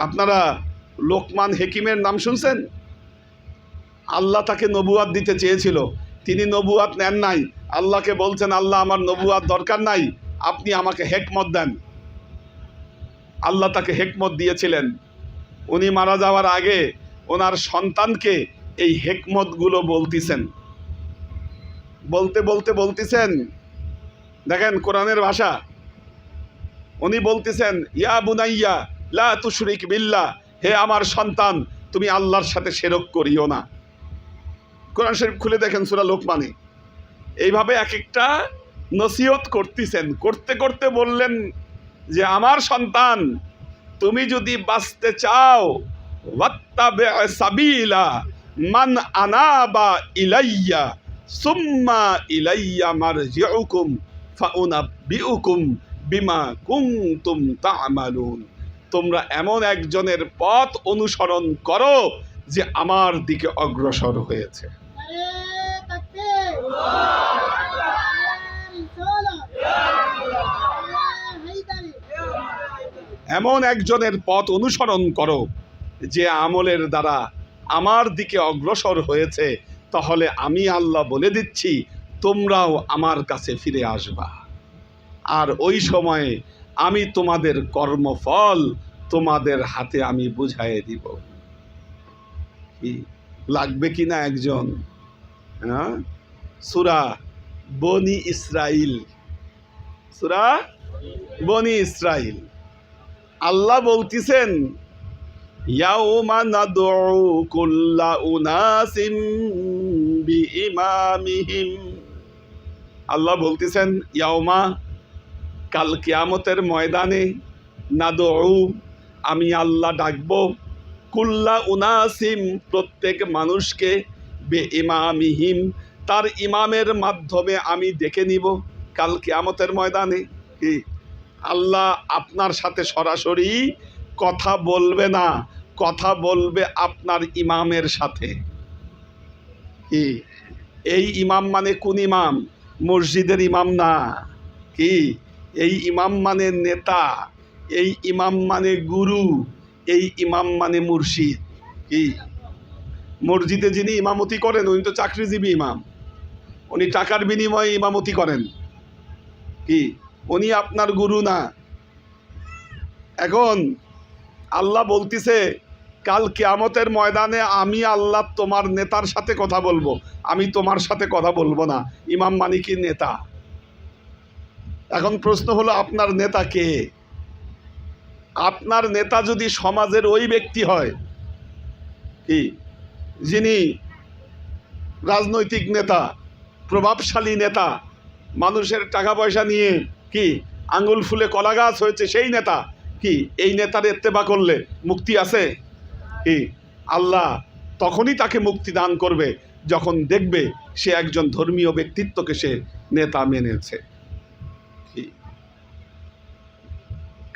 আপনারা লোকমান হেকিমের নাম শুনছেন? আল্লাহ তাকে নবুয়াত দিতে চেয়েছিল, তিনি নবুয়াত নেন নাই, আল্লাহকে বলছেন আল্লাহ আমার নবুয়াত দরকার নাই, আপনি আমাকে হেকমত দেন। আল্লাহ তাকে হেকমত দিয়েছিলেন। উনি মারা যাওয়ার আগে ওনার সন্তানকে এই হেকমতগুলো বলতেছেন, বলতে বলতে বলতেছেন, দেখেন কোরআনের ভাষা। উনি বলতেছেন ইয়া বুনাইয়া লা তুশরিক বিল্লাহ, হে আমার সন্তান তুমি আল্লাহর সাথে শিরক করিও না। কোরআন শরীফ খুলে দেখেন সূরা লোকমানে। এইভাবে এক একটা নসিহত করতেছেন, করতে করতে বললেন যে আমার সন্তান তুমি যদি বাঁচতে চাও ওয়াত্তাবি সাবিলা মান আনাবা ইলাইয়া সুম্মা ইলাইয়া মারজিউকুম ফাউনাব্বিউকুম বিমা কুনতুম তা'মালুন। তোমরা এমন একজনের পথ অনুসরণ করো যে আমার দিকে অগ্রসর হয়েছে। এমন একজনের পথ অনুসরণ করো যে আমলের দ্বারা আমার দিকে অগ্রসর হয়েছে, তাহলে আমি আল্লাহ বলে দিচ্ছি তোমরাও আমার কাছে ফিরে আসবা, আর ওই সময়ে আমি তোমাদের কর্মফল তোমাদের হাতে আমি বুঝাইয়ে দিব। কি লাগবে কিনা একজন? হ্যাঁ, সূরা বনি ইসরাইল, সূরা বনি ইসরাইল। আল্লাহ বলতেছেন ইয়াউমা নাদউ কুল্লা উনাসিম বিইমামিহিম। আল্লাহ বলতেছেন ইয়াউমা, কাল কিয়ামতের ময়দানে, নাদউ আমি আল্লাহ ডাকব, কুল্লা উনাসিম প্রত্যেক মানুষকে, বিইমামিহিম তার ইমামের মাধ্যমে আমি ডেকে নিব কাল কিয়ামতের ময়দানে। কি আল্লাহ আপনার সাথে সরাসরি কথা বলবে না, কথা বলবে আপনার ইমামের সাথে। কি এই ইমাম মানে কোন ইমাম? মসজিদের ইমাম না। কি এই ইমাম মানে নেতা, এই ইমাম মানে গুরু, এই ইমাম মানে মুর্শিদ। কি মসজিদে যিনি ইমামতি করেন উনি তো চাকরিজীবী ইমাম, উনি টাকার বিনিময়ে ইমামতি করেন। কি উনি আপনার গুরু না। এখন আল্লাহ বলতিছে কাল কিয়ামতের ময়দানে আমি আল্লাহ তোমার নেতার সাথে কথা বলবো, আমি তোমার সাথে কথা বলবো না। ইমাম মানে কি? নেতা। এখন প্রশ্ন হলো আপনার নেতা কে? আপনার নেতা যদি সমাজের ওই ব্যক্তি হয় কি যিনি রাজনৈতিক নেতা, প্রভাবশালী নেতা, মানুষের টাকা পয়সা নিয়ে কি আঙ্গুল ফুলে কলা গাছ হয়েছে সেই নেতা, কি এই নেতার ইত্তেবা করলে মুক্তি আছে? কি আল্লাহ তখনই তাকে মুক্তি দান করবে যখন দেখবে সে একজন ধর্মীয় ব্যক্তিত্বকে সে নেতা মেনেছে।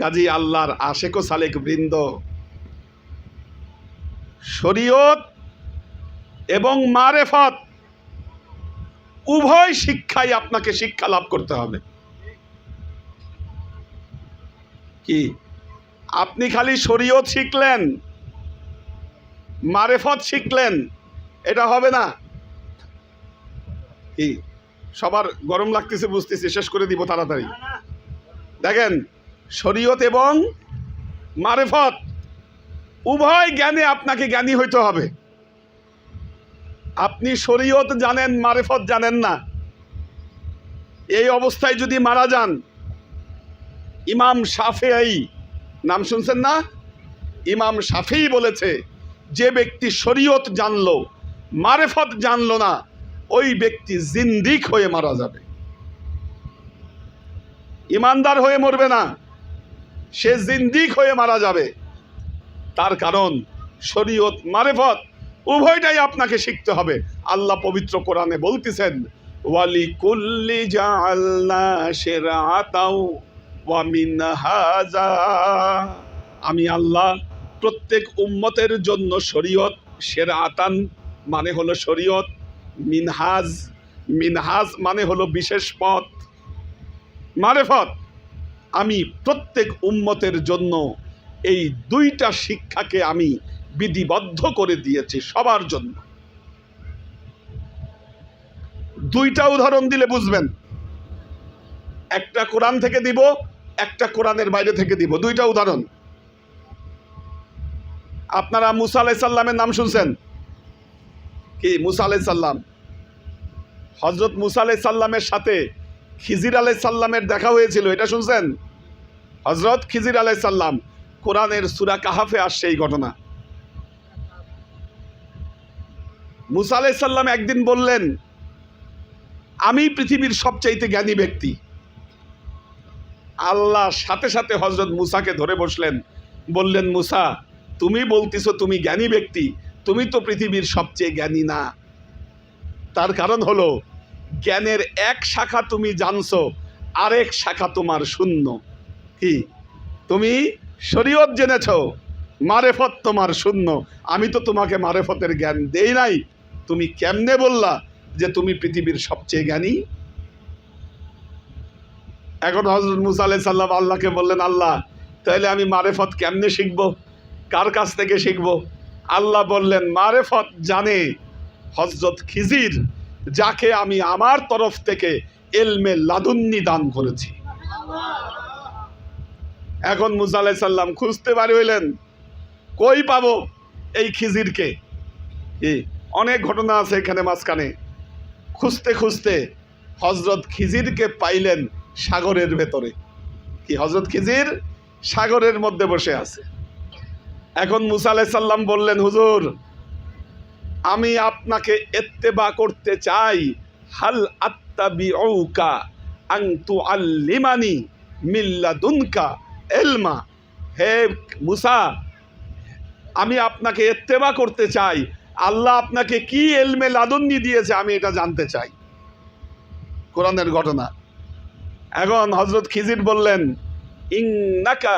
কাজী আল্লাহর আশেক ও সালেক বৃন্দ, শরীয়ত এবং মারেফত উভয় শিক্ষাই আপনাকে শিক্ষা লাভ করতে হবে। কি আপনি খালি শরীয়ত শিখলেন, মারেফত শিখলেন, এটা হবে না। কি সবার গরম লাগতেছে বুঝতেছি, শেষ করে দিব তাড়াতাড়ি। দেখেন শরীয়ত এবং মারেফত উভয় জ্ঞানে আপনাকে জ্ঞানী হইতে হবে। আপনি শরীয়ত জানেন, মারেফত জানেন না, এই অবস্থায় যদি মারা যান, ইমাম শাফিঈ নাম শুনছেন না? ইমাম শাফিঈ বলেছে যে ব্যক্তি শরীয়ত জানলো মারেফত জানলো না, ওই ব্যক্তি জিন্দিক হয়ে মারা যাবে, ইমানদার হয়ে মরবে না, সে জিন্দিক হয়ে মারা যাবে। তার কারণ শরীয়ত মারেফত উভয়টাই আপনাকে শিখতে হবে। আল্লাহ পবিত্র কোরআনে বলতেছেন ওয়ালিকুল্লি জাআলনা শিরআতাও ওয়া মিনহাজা, আমি আল্লাহ প্রত্যেক উম্মতের জন্য শরীয়ত, শিরআতান মানে হলো শরীয়ত, মিনহাজ, মিনহাজ মানে হলো বিশেষ পথ, মারেফত, আমি প্রত্যেক উম্মতের জন্য এই দুইটা শিক্ষাকে আমি বিধিবদ্ধ করে দিয়েছি সবার জন্য। দুইটা উদাহরণ দিলে বুঝবেন। একটা কোরআন থেকে দিব, একটা কোরআনের বাইরে থেকে দিব, দুইটা উদাহরণ। আপনারা মুসা আলাইহিস সালামের নাম শুনছেন কি? মুসা আলাইহিস সালাম, হযরত মুসা আলাইহিস সালামের সাথে খিজির আলাইহিস সালামের দেখা হয়েছিল, এটা শুনছেন? হযরত খিজির আলাইহিস সালাম, কোরআনের সূরা কাহাফে আসছে এই ঘটনা। মুসা আলাইহিস সালাম একদিন বললেন, আমি পৃথিবীর সবচাইতে জ্ঞানী ব্যক্তি। আল্লাহ সাথে সাথে হযরত মুসাকে ধরে বসলেন, বললেন, মুসা, তুমি বলতেছো তুমি জ্ঞানী ব্যক্তি, তুমি তো পৃথিবীর সবচেয়ে জ্ঞানী না। তার কারণ হলো, জ্ঞানের এক শাখা তুমি জানছো, আরেক শাখা তোমার শূন্য। কি? তুমি শরীয়ত জেনেছো, মারেফত তোমার শূন্য। আমি তো তোমাকে মারেফতের জ্ঞান দেই নাই, তুমি কেমনে বললা যে তুমি পৃথিবীর সবচেয়ে জ্ঞানী? এখন হযরত মুসা আলাইহিস সালাম আল্লাহকে বললেন, আল্লাহ, তাহলে আমি মারেফত কেমনে শিখবো? কার কাছ থেকে শিখবো? আল্লাহ বললেন, মারেফত জানে হযরত খিজির, যাকে আমি আমার তরফ থেকে ইলমে লাদুন্নি দান করেছি। এখন মুসা আলাইহিস সালাম খুঁজতে বাড়ি হইলেন, কই পাবো এই খিজিরকে? অনেক ঘটনা আছে এখানে মাঝখানে। খুঁজতে খুঁজতে হযরত খিজিরকে পাইলেন সাগরের ভেতরে। কি? হযরত খিজির সাগরের মধ্যে বসে আছে। এখন মুসা আলাইহিস সালাম বললেন, হুজুর, আমি আপনাকে ইত্তেবা করতে চাই, হাল আত্তাবিউকা আন তুআল্লিমানি মিল্লাদুনকা ইলমা। হে মুসা, আমি আপনাকে ইত্তেবা করতে চাই, আল্লাহ আপনাকে কি ইলমে লাদুন্নি দিয়েছে আমি এটা জানতে চাই। কোরআনের ঘটনা। এখন হযরত খিজির বললেন, ইন্নাকা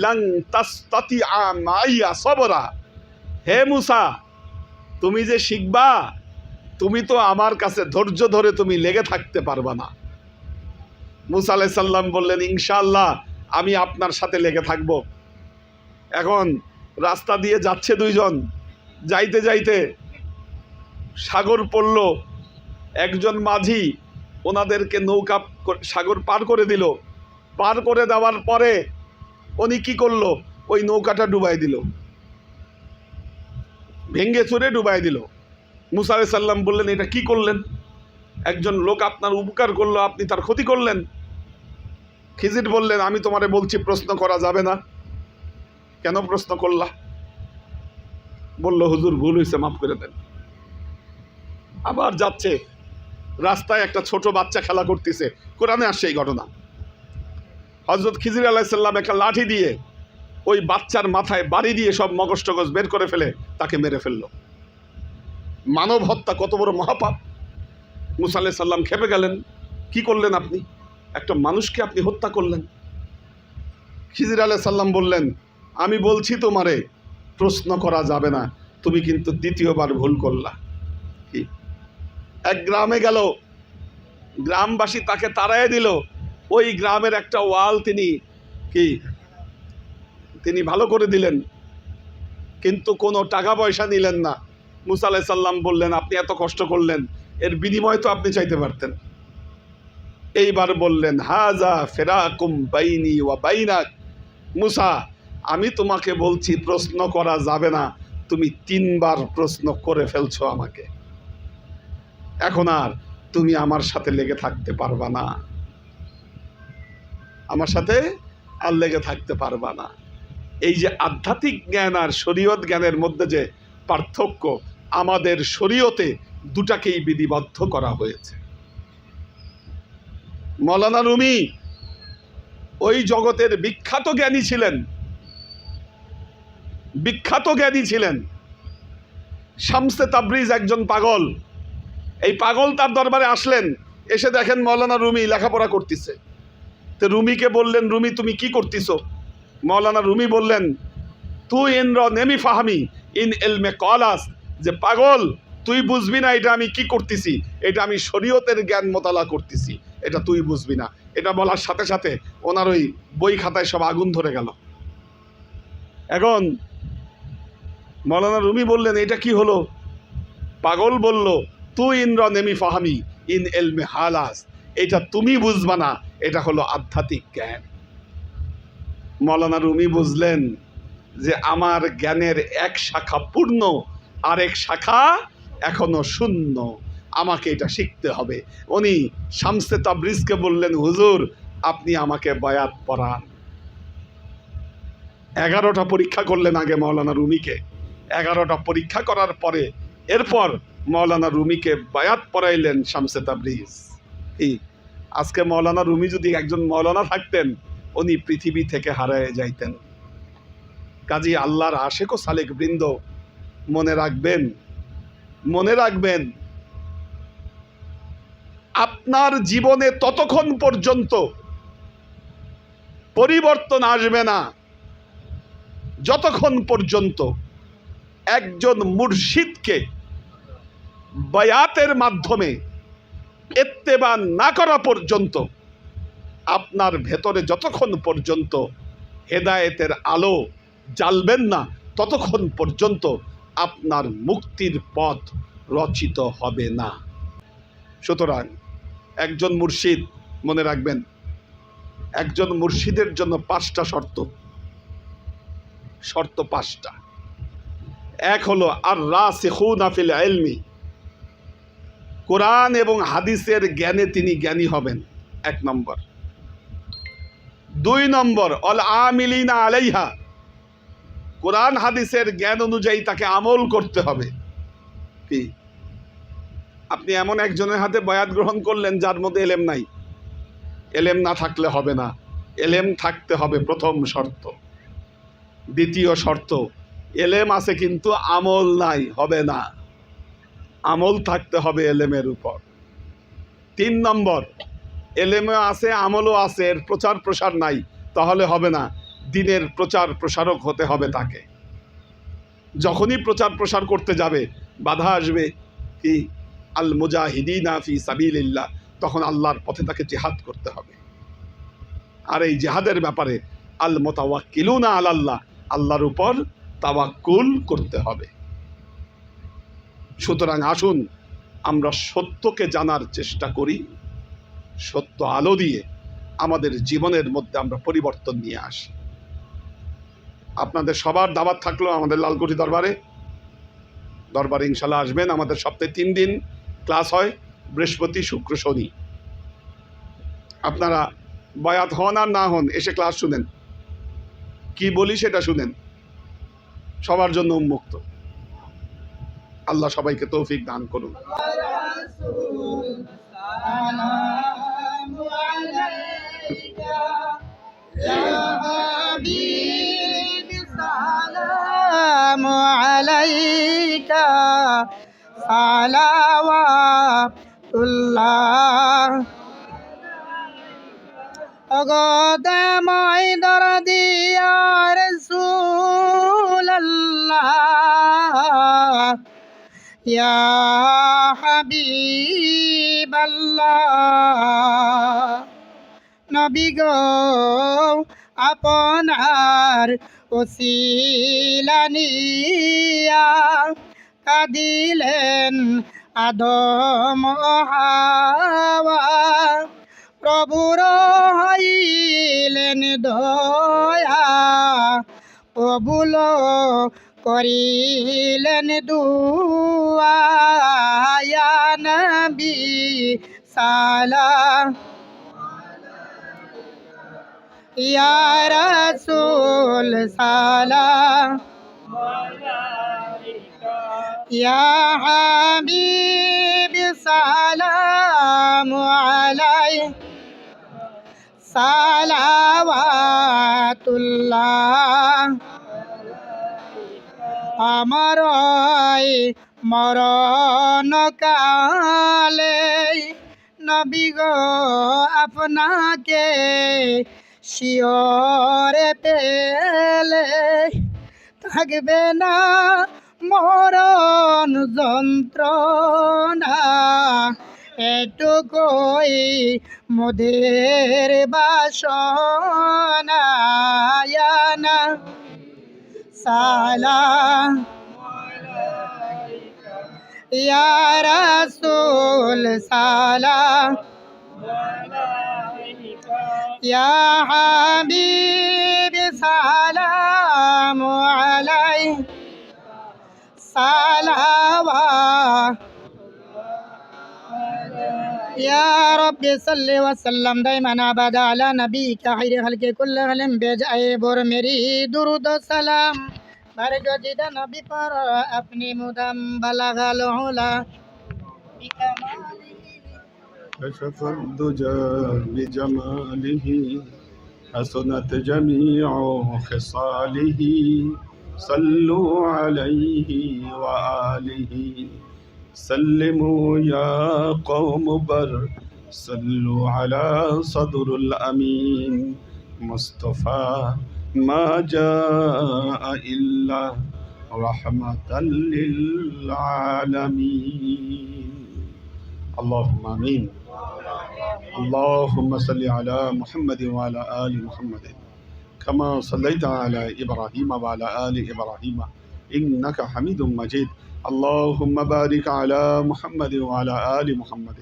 লান তাসতাতিআ মাইয়া সবরা। হে মুসা, তুমি যে শিখবা, তুমি তো আমার কাছে ধৈর্য ধরে তুমি লেগে থাকতে পারবা না। মুসা আলাইহিস সালাম বললেন, ইনশাআল্লাহ আমি আপনার সাথে লেগে থাকব। এখন রাস্তা দিয়ে যাচ্ছে দুইজন, যাইতে যাইতে সাগর পড়ল। একজন মাঝি ওনাদেরকে নৌকা সাগর পার করে দিল। পার করে দেওয়ার পরে উনি কি করলো? ওই নৌকাটা ডুবাই দিল, ভেঙ্গে চুরে ডুবাই দিল। মুসা আলাইহিস সালাম বললেন, এটা কি করলেন? একজন লোক আপনার উপকার করলো, আপনি তার ক্ষতি করলেন। খিজির বললেন, আমি তোমারে বলছি প্রশ্ন করা যাবে না। কেন প্রশ্ন করলা? বলল, হুজুর, ভুল হয়েছে, মাফ করে দেন। আবার যাচ্ছে, রাস্তায় একটা ছোট বাচ্চা খেলা করতেছে, কোরআনে আসছে এই ঘটনা। হযরত খিজির আলাইহিস সালাম একটা লাঠি দিয়ে ওই বাচ্চার মাথায় বাড়ি দিয়ে সব মগজ টগজ বের করে ফেলে তাকে মেরে ফেললো। মানব হত্যা কত বড় মহাপাপ! মুসা আলাইহিস সালাম খেপে গেলেন, কি করলেন আপনি? একটা মানুষকে আপনি হত্যা করলেন। খিজির আলাইহিস সালাম বললেন, আমি বলছি তোমারে প্রশ্ন করা যাবে না, তুমি কিন্তু দ্বিতীয়বার ভুল করলা। কি? এক গ্রামে গেল, গ্রামবাসী তাকে তাড়ায় দিল। ওই গ্রামের একটা ওয়াল তিনি ভালো করে দিলেন, কিন্তু কোনো টাকা পয়সা নিলেন না। মুসা আলাইহিস সালাম বললেন, আপনি এত কষ্ট করলেন, এর বিনিময় তো আপনি চাইতে পারতেন। এইবার বললেন, হাজা ফিরাকুম বাইনি ওয়া বাইনাক। মুসা, আমি তোমাকে বলছি প্রশ্ন করা যাবে না, তুমি 3 বার প্রশ্ন করে ফেলছো আমাকে, এখন আর তুমি আমার সাথে লেগে থাকতে পারবা না, আমার সাথে আর লেগে থাকতে পারবা না। এই যে আধ্যাত্মিক জ্ঞান আর শরীয়ত জ্ঞানের মধ্যে যে পার্থক্য, আমাদের শরীয়তে দুটাকেই বিধিবদ্ধ করা হয়েছে। মওলানা রুমি ওই জগতের বিখ্যাত জ্ঞানী ছিলেন, বিখ্যাত জ্ঞানী ছিলেন। শামসে তাবরিজ একজন পাগল, এই পাগল তার দরবারে আসলেন, এসে দেখেন মওলানা রুমি লেখাপড়া করতেছে। তো রুমিকে বললেন, রুমি তুমি কি করতেছো? মওলানা রুমি বললেন, তুই ইনর নেমি ফাহামি ইন ইলমে কলাস, যে পাগল, তুই বুঝবি না এটা আমি কি করতেছি, এটা আমি শরীয়তের জ্ঞান মোতালা করতেছি, এটা তুই বুঝবি না। এটা বলার সাথে সাথে ওনার ওই বই খাতায় সব আগুন ধরে গেল। এখন মওলানা রুমি বললেন, এটা কি হলো? পাগল বলল, তুই ইনর নেমি ফাহামি ইন এলমে হালাস, এটা তুমি বুঝবা না, এটা হলো আধ্যাত্মিক জ্ঞান। মৌলানা রুমি বুঝলেন যে আমার জ্ঞানের এক শাখা পূর্ণ, আরেক শাখা এখনো শূন্য, আমাকে এটা শিখতে হবে। উনি শামসে তাবরিজকে বললেন, হুজুর আপনি আমাকে বায়াত পড়ান। 11টা পরীক্ষা করলেন আগে মৌলানা রুমিকে। 11টা পরীক্ষা করার পরে এরপর মৌলানা রুমিকে বায়াত পড়াইলেন শামসে তাবরিজ। আজকে মৌলানা রুমি যদি একজন মৌলানা থাকতেন, উনি পৃথিবী থেকে হারিয়ে যাইতেন। কাজী আল্লাহর আশেক ও সালেক বৃন্দ, মনে রাখবেন, মনে রাখবেন, আপনার জীবনে ততক্ষণ পর্যন্ত পরিবর্তন আসবে না যতক্ষণ পর্যন্ত একজন মুর্শিদকে বায়াতের মাধ্যমে ইত্তেবা না করা পর্যন্ত, আপনার ভেতরে যতক্ষণ পর্যন্ত হেদায়েতের আলো জ্বালবেন না, ততক্ষণ পর্যন্ত আপনার মুক্তির পথ রচিত হবে না। সুতরাং একজন মুর্শিদ, মনে রাখবেন, একজন মুর্শিদের জন্য 5টা শর্ত। 5টা। এক হলো আর রাসিখুনা ফিল ইলমি, কোরআন এবং হাদিসের জ্ঞানে তিনি জ্ঞানী হবেন, 1 নম্বর। 2 নম্বর অল আমিলিনা আলাইহা, কোরআন হাদিসের জ্ঞান অনুযায়ী তাকে আমল করতে হবে। কি আপনি এমন একজনের হাতে বায়াত গ্রহণ করলেন যার মধ্যে এলেম নাই? এলেম না থাকলে হবে না, এলেম থাকতে হবে, প্রথম শর্ত। দ্বিতীয় শর্ত, এলেম আছে কিন্তু আমল নাই, হবে না, আমল থাকতে হবে এলেমের উপর। 3 নম্বর, এলেমও আছে আমলও আছে, এর প্রচার প্রসার নাই, তাহলে হবে না, দ্বীনের প্রচার প্রসারক হতে হবে তাকে। যখনই প্রচার প্রসার করতে যাবে বাধা আসবে, কি আল মুজাহিদিনা ফি সাবিলিল্লাহ, তখন আল্লাহর পথে তাকে জিহাদ করতে হবে। আর এই জিহাদের ব্যাপারে আল মুতাওয়াক্কিলুনা আলাল্লাহ, আল্লাহর উপর তাওয়াক্কুল করতে হবে। সুতরাং আসুন আমরা সত্যকে জানার চেষ্টা করি, সত্য আলো দিয়ে আমাদের জীবনের মধ্যে আমরা পরিবর্তন নিয়ে আসি। আপনাদের সবার দাওয়াত থাকলো আমাদের লালকুঠি দরবারে ইনশাল্লাহ আসবেন। আমাদের সপ্তাহে 3 দিন ক্লাস হয়, বৃহস্পতি, শুক্র, শনি। আপনারা বায়াত হন আর না হন, এসে ক্লাস শুনেন, কি বলি সেটা শুনেন, সবার জন্য উন্মুক্ত। আল্লাহ সবাইকে তৌফিক দান করুন। সালামু আলাইকা সালাওয়াতুল্লাহ। অগদামাই দরদি ইয়া রাসূলুল্লাহ, ইয়া হাবিবাল্লাহ। নবী গো আপনার ওসিলা নিয়া কাঁদিলেন আদম ও হাওয়া, প্রভুর হইলেন দয়া, কবুল করিলেন দুআ। ইয়া নবী সালাম, ইয়া রাসূল সালাম, ইয়া হাবিব সালামু আলাইকা সালাওয়াতুল্লাহ। আমার মরণ কালে নবী গো আপনাকে শিয়রে পেলে, থাকবে না মরণ যন্ত্রণা, এটুকুই মোদের বাসনা। ইয়া নবী সালাম, ইয়া রাসূল সালাম ইয়া হাবিব সালাম আলাইহি সালাওয়াত يا رب صل وسلم دائما ابدا على نبيك خير خلق كل علم بجائے بور میری درود و سلام بر گزیدہ نبی پر اپنی مدام بلغ العلا كشف الدجى بجماله حسنت جميع خصاله صلوا عليه وآله سلموا يا قوم بر صلوا على صدر الأمين مصطفى ما جاء إلا رحمة للعالمين اللهم آمين اللهم صل على محمد وعلى آل محمد كما صليت على إبراهيم وعلى آل إبراهيم إنك حميد مجيد اللهم بارك على محمد وعلى آل محمد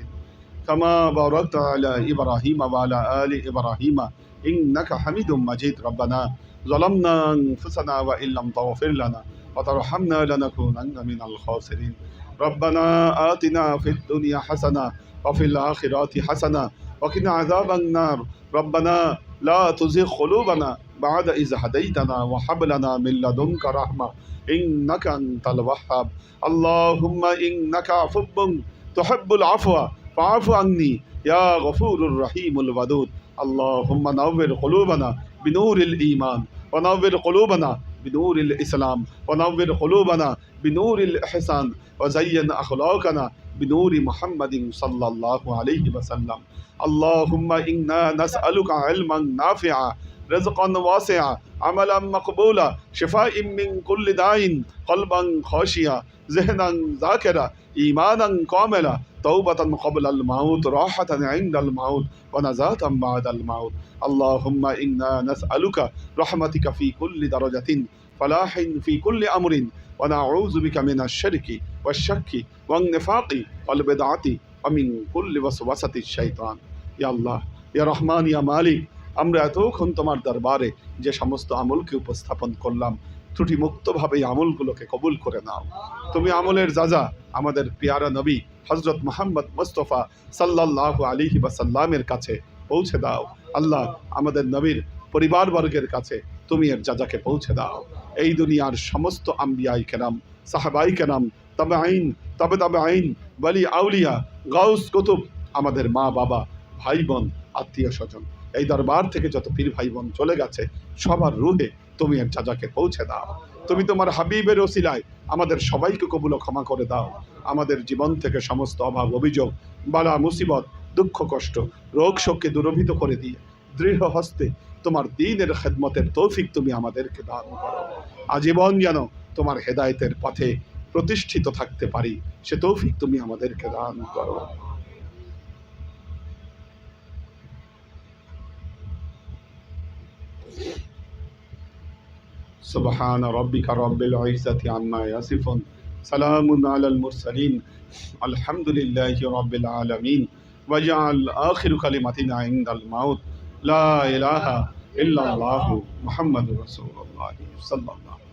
كما باركت على إبراهيم وعلى آل إبراهيم إنك حميد مجيد ربنا ظلمنا أنفسنا وإن لم تغفر لنا وترحمنا لنكونن من الخاسرين ربنا آتنا في الدنيا حسنة وفي الآخرة حسنة وقنا عذاب النار ربنا لا تزغ قلوبنا بعد إذ هديتنا وهب لنا من لدنك رحمة إنك أنت الوهاب اللهم إنك عفو تحب العفو فاعف عني يا غفور الرحيم الودود اللهم نور قلوبنا بنور الإيمان ونور قلوبنا بنور الإسلام ونور قلوبنا بنور الإحسان وزين أخلاقنا بنور محمد صلى الله عليه وسلم اللهم إنا نسألك علما نافعا رزقا واسعا عملا مقبولا شفاء من كل داء قلبا خاشيا ذهنا ذاكرا إيمانا كاملا توبة قبل الموت راحة عند الموت ونزاة بعد الموت اللهم إنا نسألك رحمتك في كل درجة فلاح في كل أمر ونعوذ بك من الشرك والشك والنفاق والبدعة ومن كل وسوسة الشيطان يا الله يا رحمن يا مالك আমরা এতক্ষণ তোমার দরবারে যে সমস্ত আমলকে উপস্থাপন করলাম ত্রুটি মুক্তভাবে এই আমলগুলোকে কবুল করে নাও তুমি আমলের যাজা আমাদের পেয়ারা নবী হযরত মুহাম্মদ মুস্তাফা সাল্লাল্লাহু আলাইহি ওয়াসাল্লামের কাছে পৌঁছে দাও আল্লাহ আমাদের নবীর পরিবারবর্গের কাছে তুমি এর যাজাকে পৌঁছে দাও এই দুনিয়ার সমস্ত আম্বিয়াই কেরাম সাহাবাই কেরাম তাবেঈন তাবেঈন ওয়ালি আউলিয়া গাউস কুতুব আমাদের মা বাবা ভাই বোন আত্মীয় স্বজন এই দরবার থেকে যত পীর ভাই বোন চলে গেছে সবার রুহে তুমি এর যাজাকে পৌঁছে দাও তুমি তোমার হাবিবের ওসিলায় আমাদের সবাইকে কবুল ও ক্ষমা করে দাও আমাদের জীবন থেকে সমস্ত অভাব অভিযোগ বালা মুসিবত দুঃখ কষ্ট রোগ শোককে দূরভূত করে দিয়ে দৃঢ় হস্তে তোমার দ্বীনের খেদমতের তৌফিক তুমি আমাদেরকে দান করো আজীবন যেন তোমার হেদায়েতের পথে প্রতিষ্ঠিত থাকতে পারি সে তৌফিক তুমি আমাদেরকে দান করো سبحان ربك رب العزة عما يصفون سلام على المرسلين الحمد لله رب العالمين وجعل آخر كلمتنا عند الموت لا إله إلا الله محمد رسول الله صلى الله عليه وسلم